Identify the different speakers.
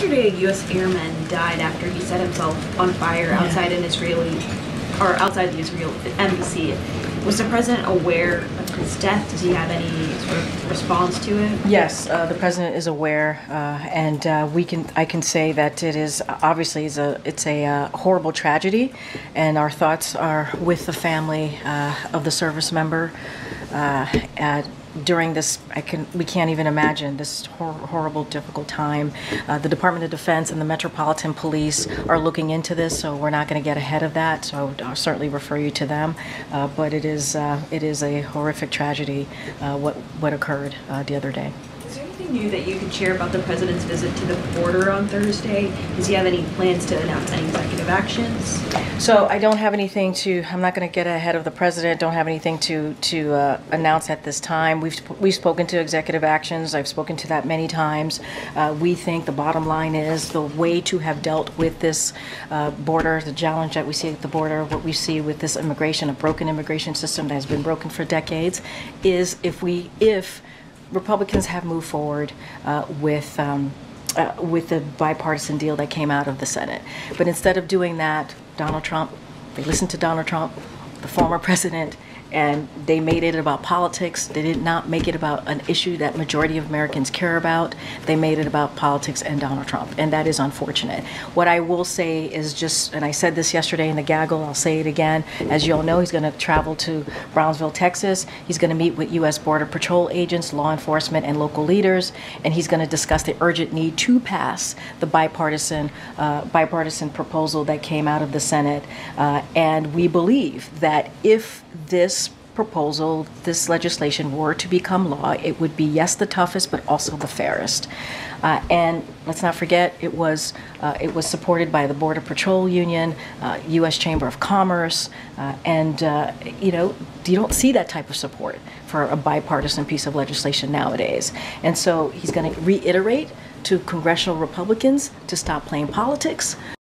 Speaker 1: Yesterday, a U.S. airman died after he set himself on fire outside outside the Israel embassy. Was the president aware of his death? Does he have any sort of response to it?
Speaker 2: Yes, the president is aware, and I can say that it is obviously it's a horrible tragedy, and our thoughts are with the family of the service member. During this, we can't even imagine this horrible, difficult time. The Department of Defense and the Metropolitan Police are looking into this, so we're not going to get ahead of that. So I'll certainly refer you to them. But it is a horrific tragedy what occurred the other day.
Speaker 1: Is there anything new that you could share about the president's visit to the border on Thursday? Does he have any plans to announce any executive actions?
Speaker 2: So I don't have anything I'm not going to get ahead of the president. Don't have anything to announce at this time. We've spoken to executive actions. I've spoken to that many times. We think the bottom line is the way to have dealt with this border, the challenge that we see at the border, what we see with this immigration, a broken immigration system that has been broken for decades, is if Republicans have moved forward with the bipartisan deal that came out of the Senate. But instead of doing that, they listened to Donald Trump, the former president, and they made it about politics. They did not make it about an issue that majority of Americans care about. They made it about politics and Donald Trump, and that is unfortunate. What I will say is and I said this yesterday in the gaggle, I'll say it again. As you all know, he's going to travel to Brownsville, Texas. He's going to meet with U.S. Border Patrol agents, law enforcement, and local leaders, and he's going to discuss the urgent need to pass the bipartisan proposal that came out of the Senate. And we believe that if this legislation were to become law, it would be, yes, the toughest, but also the fairest. And let's not forget, it was supported by the Border Patrol Union, U.S. Chamber of Commerce, and you don't see that type of support for a bipartisan piece of legislation nowadays. And so he's going to reiterate to congressional Republicans to stop playing politics.